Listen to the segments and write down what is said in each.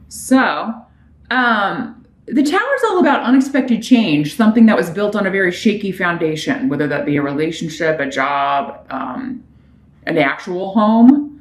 So, the Tower is all about unexpected change, something that was built on a very shaky foundation, whether that be a relationship, a job, an actual home.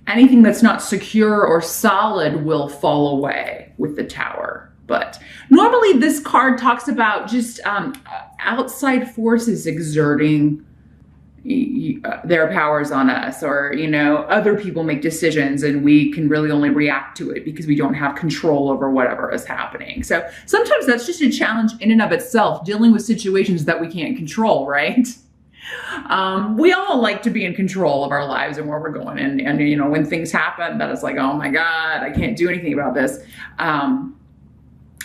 Anything that's not secure or solid will fall away with the Tower. But normally this card talks about just outside forces exerting their powers on us, or, you know, other people make decisions and we can really only react to it because we don't have control over whatever is happening. So sometimes that's just a challenge in and of itself, dealing with situations that we can't control, right? We all like to be in control of our lives and where we're going. And you know, when things happen that is like, oh my God, I can't do anything about this.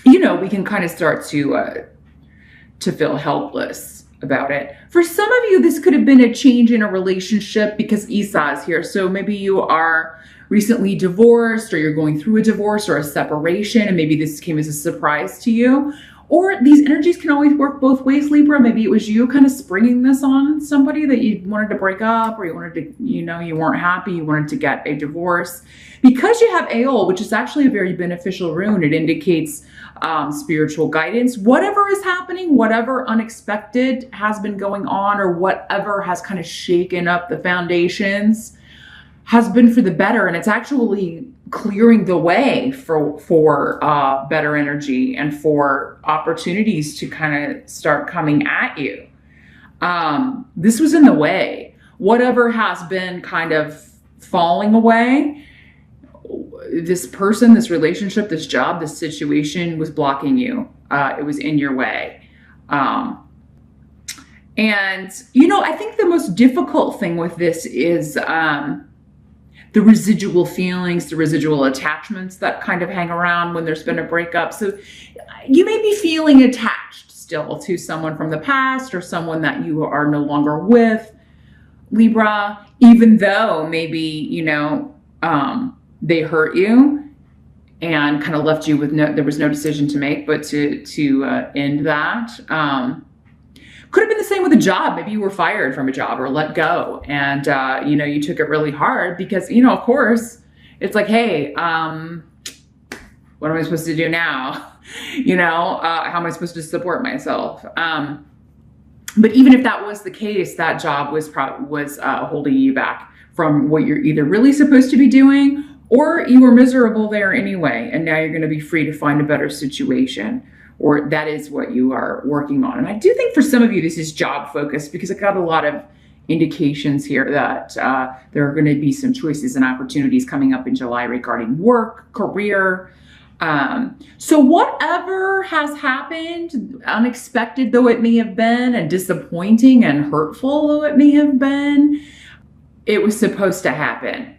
You know, we can kind of start to feel helpless about it. For some of you, this could have been a change in a relationship because Esau is here. So maybe you are recently divorced, or you're going through a divorce or a separation, and maybe this came as a surprise to you. Or these energies can always work both ways, Libra. Maybe it was you kind of springing this on somebody that you wanted to break up, or you wanted to, you know, you weren't happy, you wanted to get a divorce. Because you have Aeol, which is actually a very beneficial rune, it indicates spiritual guidance. Whatever is happening, whatever unexpected has been going on, or whatever has kind of shaken up the foundations, has been for the better, and it's actually clearing the way for better energy and for opportunities to kind of start coming at you. This was in the way. Whatever has been kind of falling away, this person, this relationship, this job, this situation was blocking you. It was in your way. And, you know, I think the most difficult thing with this is the residual feelings, the residual attachments that kind of hang around when there's been a breakup. So you may be feeling attached still to someone from the past, or someone that you are no longer with, Libra, even though maybe, you know, they hurt you and kind of left you with there was no decision to make, but to end that. Could have been the same with a job. Maybe you were fired from a job or let go, and you know, you took it really hard because, you know, of course, it's like, hey, what am I supposed to do now? You know, how am I supposed to support myself? But even if that was the case, that job was holding you back from what you're either really supposed to be doing, or you were miserable there anyway, and now you're going to be free to find a better situation. Or that is what you are working on. And I do think for some of you, this is job focused, because I got a lot of indications here that there are going to be some choices and opportunities coming up in July regarding work, career. So whatever has happened, unexpected though it may have been, and disappointing and hurtful though it may have been, it was supposed to happen.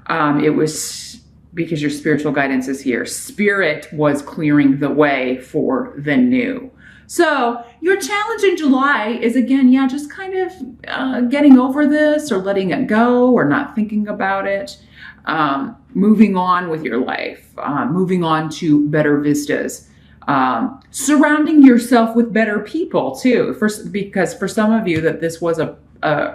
It was because your spiritual guidance is here. Spirit was clearing the way for the new. So your challenge in July is, again, yeah, just kind of getting over this, or letting it go, or not thinking about it. Moving on with your life, moving on to better vistas. Surrounding yourself with better people too. Because for some of you that this was a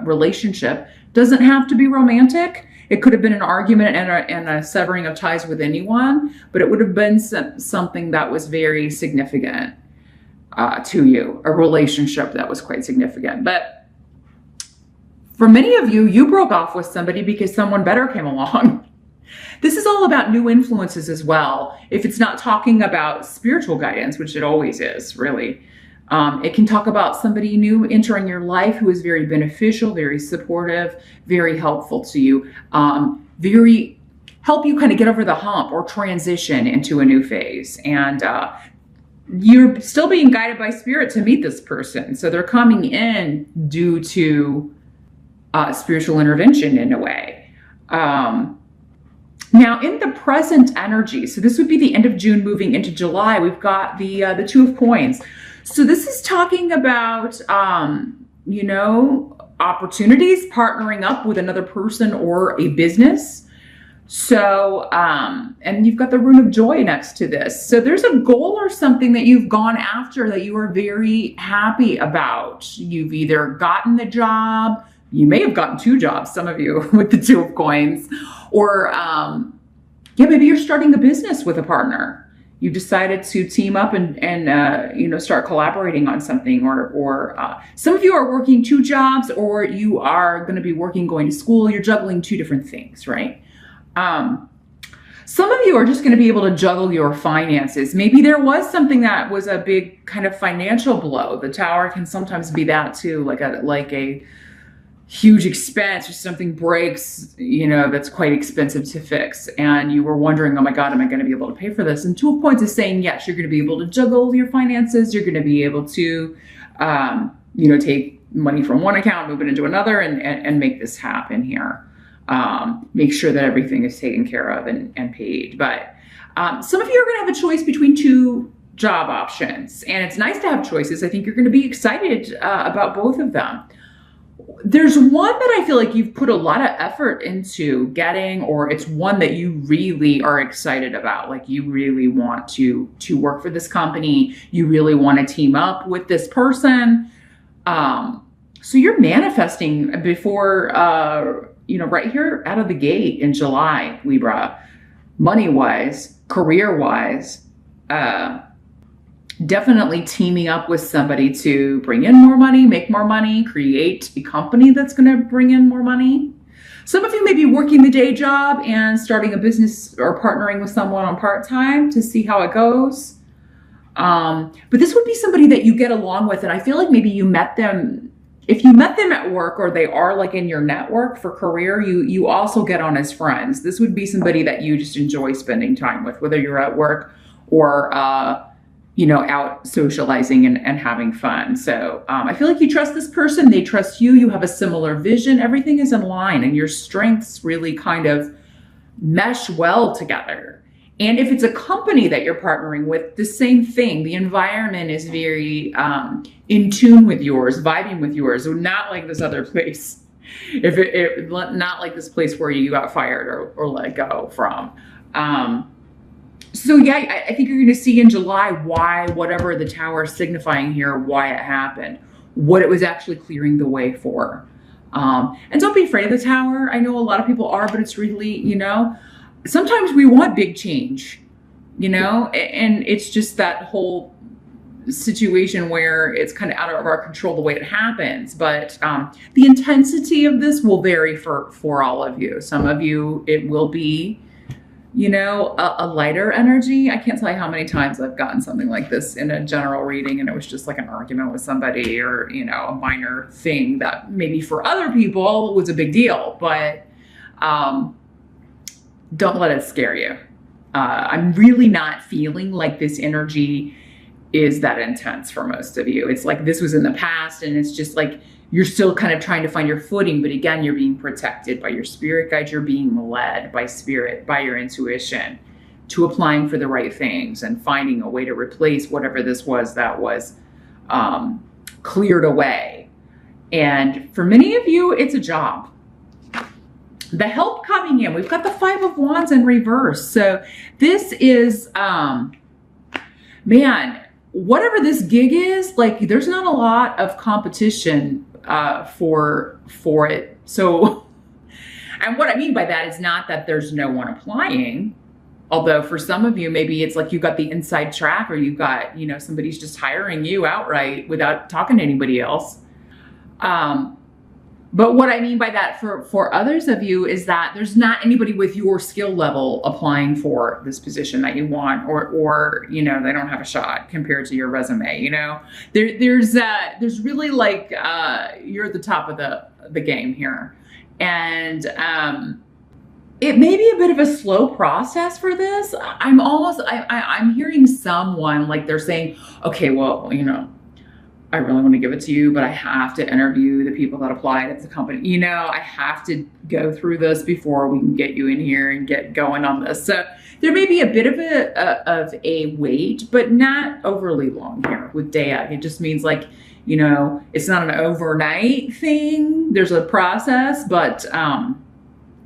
relationship, doesn't have to be romantic. It could have been an argument and a severing of ties with anyone, but it would have been something that was very significant to you, a relationship that was quite significant. But for many of you, you broke off with somebody because someone better came along. This is all about new influences as well. If it's not talking about spiritual guidance, which it always is, really. It can talk about somebody new entering your life who is very beneficial, very supportive, very helpful to you, very help you kind of get over the hump or transition into a new phase. And you're still being guided by spirit to meet this person. So they're coming in due to spiritual intervention in a way. Now, in the present energy, so this would be the end of June moving into July, we've got the Two of Coins. So this is talking about, you know, opportunities, partnering up with another person or a business. So, and you've got the rune of joy next to this. So there's a goal or something that you've gone after that you are very happy about. You've either gotten the job, you may have gotten two jobs, some of you with the Two of Coins, or Yeah, maybe you're starting a business with a partner. You decided to team up and start collaborating on something, or some of you are working 2 jobs, or you are going to be working, going to school. You're juggling 2 different things, right? Some of you are just going to be able to juggle your finances. Maybe there was something that was a big kind of financial blow. The Tower can sometimes be that too, like a huge expense, or something breaks, that's quite expensive to fix. And you were wondering, oh my God, am I going to be able to pay for this? And 2 points is saying, yes, you're going to be able to juggle your finances. You're going to be able to, take money from one account, move it into another, and make this happen here. Make sure that everything is taken care of and paid. But some of you are going to have a choice between 2 job options. And it's nice to have choices. I think you're going to be excited about both of them. There's one that I feel like you've put a lot of effort into getting, or it's one that you really are excited about. Like you really want to work for this company. You really want to team up with this person. So you're manifesting before, right here out of the gate in July, Libra, money-wise, career-wise, definitely teaming up with somebody to bring in more money, make more money, create a company that's going to bring in more money. Some of you may be working the day job and starting a business or partnering with someone on part-time to see how it goes. But this would be somebody that you get along with. And I feel like maybe you met them. If you met them at work, or they are like in your network for career, you also get on as friends. This would be somebody that you just enjoy spending time with, whether you're at work or, out socializing and having fun. So I feel like you trust this person. They trust you. You have a similar vision. Everything is in line, and your strengths really kind of mesh well together. And if it's a company that you're partnering with, the same thing. The environment is very in tune with yours, vibing with yours. So not like this other place. Not like this place where you got fired or let go from. So yeah, I think you're going to see in July why whatever the Tower is signifying here, why it happened, what it was actually clearing the way for. And don't be afraid of the Tower. I know a lot of people are, but it's really, sometimes we want big change, and it's just that whole situation where it's kind of out of our control the way it happens. But the intensity of this will vary for all of you. Some of you, it will be, a lighter energy. I can't tell you how many times I've gotten something like this in a general reading, and it was just like an argument with somebody, or, a minor thing that maybe for other people was a big deal, but don't let it scare you. I'm really not feeling like this energy is that intense for most of you. It's like this was in the past, and it's just like you're still kind of trying to find your footing. But again, you're being protected by your spirit guide. You're being led by spirit, by your intuition, to applying for the right things and finding a way to replace whatever this was that was cleared away. And for many of you, it's a job. The help coming in, we've got the 5 of Wands in reverse. So this is, man, whatever this gig is, like there's not a lot of competition for it. So, and what I mean by that is not that there's no one applying. Although for some of you, maybe it's like you got the inside track, or you've got, somebody's just hiring you outright without talking to anybody else. But what I mean by that for others of you is that there's not anybody with your skill level applying for this position that you want, or they don't have a shot compared to your resume. There's really like you're at the top of the game here, and it may be a bit of a slow process for this. I'm hearing someone like they're saying, okay, well, I really want to give it to you, but I have to interview the people that applied at the company. I have to go through this before we can get you in here and get going on this. So there may be a bit of a wait, but not overly long here with Dea. It just means like, it's not an overnight thing. There's a process, but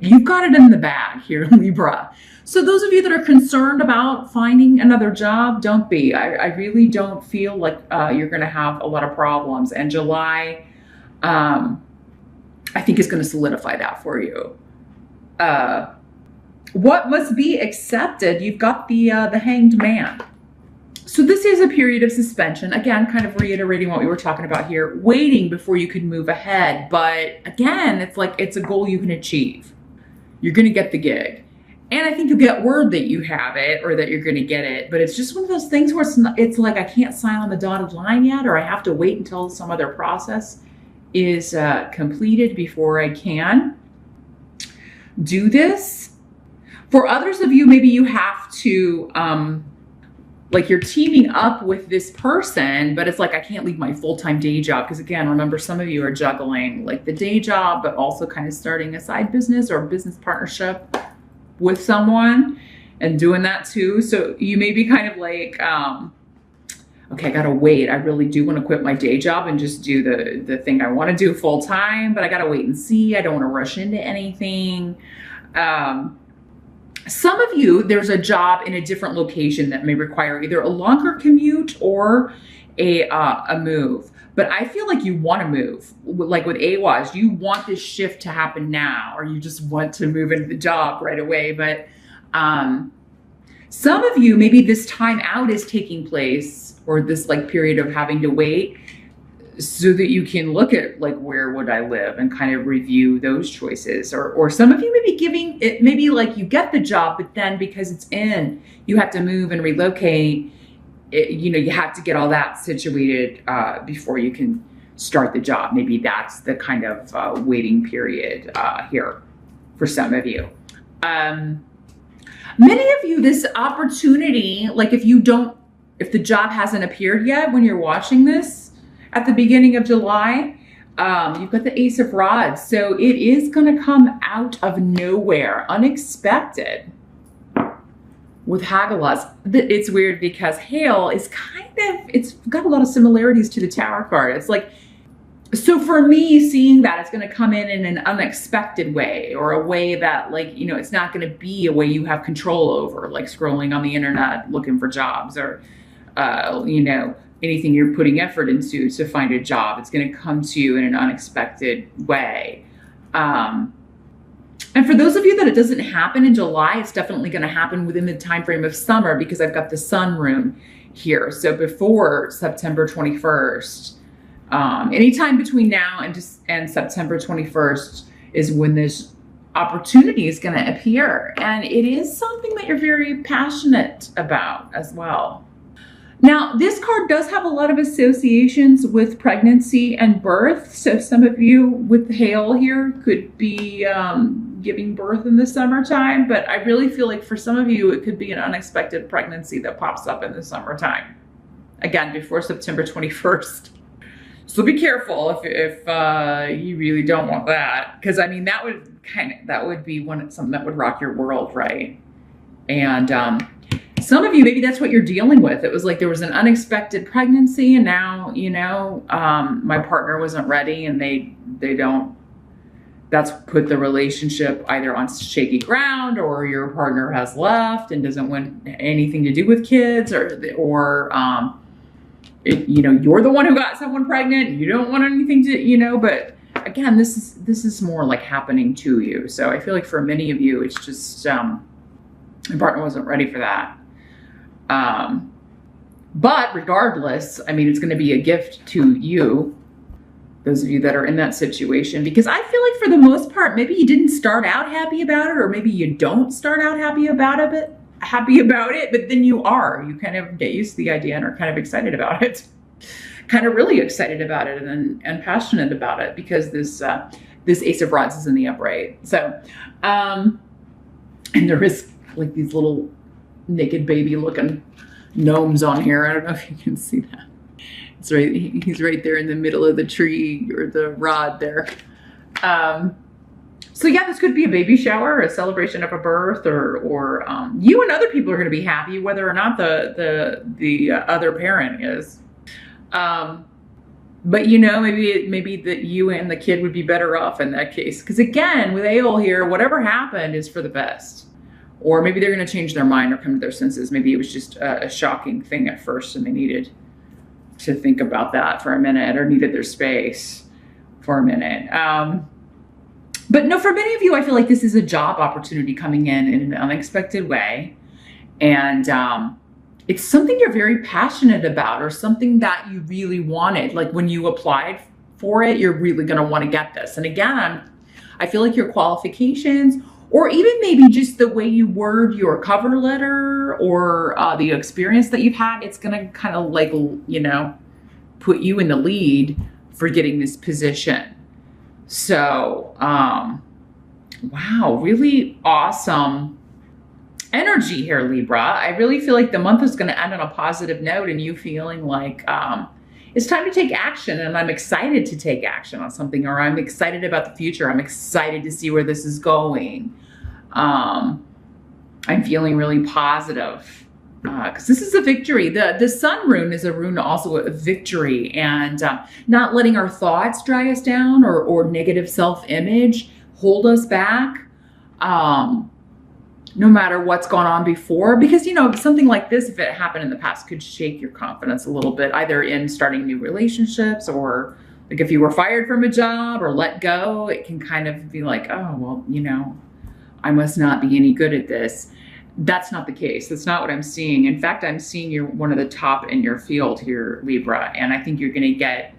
you've got it in the bag here, Libra. So those of you that are concerned about finding another job, don't be. I really don't feel like you're going to have a lot of problems. And July, I think is going to solidify that for you. what must be accepted, you've got the Hanged Man. So this is a period of suspension. Again, kind of reiterating what we were talking about here, waiting before you can move ahead. But again, it's like, it's a goal you can achieve. You're going to get the gig. And I think you'll get word that you have it or that you're going to get it. But it's just one of those things where it's like, I can't sign on the dotted line yet, or I have to wait until some other process is completed before I can do this. For others of you, maybe you have to, like you're teaming up with this person, but it's like, I can't leave my full-time day job. Because again, remember, some of you are juggling like the day job, but also kind of starting a side business or a business partnership with someone and doing that too. So you may be kind of like, okay, I gotta wait. I really do want to quit my day job and just do the thing I want to do full time, but I gotta wait and see. I don't want to rush into anything. Some of you, there's a job in a different location that may require either a longer commute or a move. But I feel like you want to move. Like with AWAS, you want this shift to happen now, or you just want to move into the job right away. But some of you, maybe this time out is taking place, or this like period of having to wait, so that you can look at like, where would I live, and kind of review those choices. Or some of you may be giving it, maybe like you get the job, but then because it's in, you have to move and relocate. You know, you have to get all that situated before you can start the job. Maybe that's the kind of waiting period here for some of you. Many of you, this opportunity, like if the job hasn't appeared yet when you're watching this at the beginning of July, you've got the Ace of Rods. So it is going to come out of nowhere, unexpected. With Hagalaz, it's weird because Hail is it's got a lot of similarities to the Tower card. It's like, so for me, seeing that it's going to come in an unexpected way, or a way that, like, you know, it's not going to be a way you have control over, like scrolling on the internet looking for jobs, or, you know, anything you're putting effort into to find a job. It's going to come to you in an unexpected way. And for those of you that it doesn't happen in July, it's definitely going to happen within the time frame of summer, because I've got the sun rune here. So before September 21st, anytime between now and September 21st is when this opportunity is going to appear. And it is something that you're very passionate about as well. Now, this card does have a lot of associations with pregnancy and birth. So some of you with Hail here could be giving birth in the summertime, but I really feel like for some of you, it could be an unexpected pregnancy that pops up in the summertime. Again, before September 21st. So be careful if you really don't want that. Because I mean, that would be something that would rock your world, right? And some of you, maybe that's what you're dealing with. It was like there was an unexpected pregnancy, and now, you know, my partner wasn't ready, and that's put the relationship either on shaky ground, or your partner has left and doesn't want anything to do with kids, or you know, you're the one who got someone pregnant, you don't want anything to, you know. But again, this is more like happening to you. So I feel like for many of you, it's just your partner wasn't ready for that. But regardless, I mean, it's going to be a gift to you, those of you that are in that situation, because I feel like for the most part, maybe you didn't start out happy about it, or maybe you don't start out happy about it, but then you kind of get used to the idea and are kind of excited about it, kind of really excited about it, and passionate about it, because this Ace of Rods is in the upright. So, and there is like these little naked baby looking gnomes on here. I don't know if you can see that. It's right. He's right there in the middle of the tree, or the rod there. So yeah, this could be a baby shower, a celebration of a birth, or you and other people are going to be happy, whether or not the other parent is. But you know, maybe that you and the kid would be better off in that case, because again, with Aeol here, whatever happened is for the best. Or maybe they're going to change their mind or come to their senses. Maybe it was just a shocking thing at first, and they needed to think about that for a minute, or needed their space for a minute. But no, for many of you, I feel like this is a job opportunity coming in an unexpected way. And it's something you're very passionate about, or something that you really wanted. Like when you applied for it, you're really going to want to get this. And again, I feel like your qualifications, or even maybe just the way you word your cover letter, or the experience that you've had, it's going to kind of like, you know, put you in the lead for getting this position. So, wow, really awesome energy here, Libra. I really feel like the month is going to end on a positive note, and you feeling like it's time to take action, and I'm excited to take action on something, or I'm excited about the future. I'm excited to see where this is going. I'm feeling really positive because this is a victory. The sun rune is a rune also of victory, and not letting our thoughts drag us down, or negative self-image hold us back. No matter what's gone on before, because, you know, something like this, if it happened in the past, could shake your confidence a little bit, either in starting new relationships, or like if you were fired from a job or let go, it can kind of be like, oh, well, you know, I must not be any good at this. That's not the case. That's not what I'm seeing. In fact, I'm seeing you're one of the top in your field here, Libra, and I think you're going to get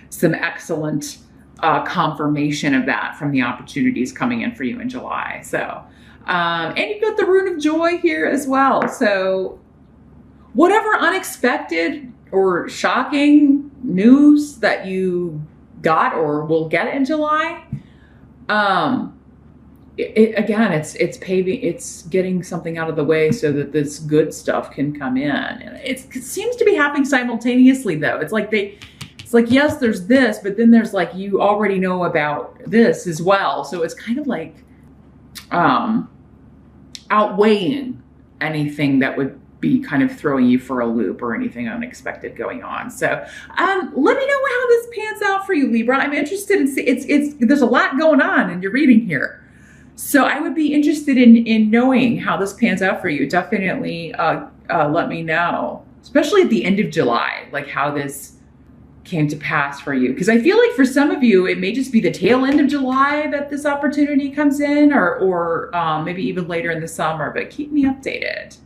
some excellent confirmation of that from the opportunities coming in for you in July. So, and you've got the rune of joy here as well. So whatever unexpected or shocking news that you got or will get in July, again, it's getting something out of the way so that this good stuff can come in. And it seems to be happening simultaneously, though. It's like yes, there's this, but then there's like, you already know about this as well. So it's kind of like outweighing anything that would be kind of throwing you for a loop, or anything unexpected going on. So let me know how this pans out for you, Libra. I'm interested in there's a lot going on in your reading here. So I would be interested in knowing how this pans out for you. Definitely let me know, especially at the end of July, like how this came to pass for you. Because I feel like for some of you, it may just be the tail end of July that this opportunity comes in, or maybe even later in the summer, but keep me updated.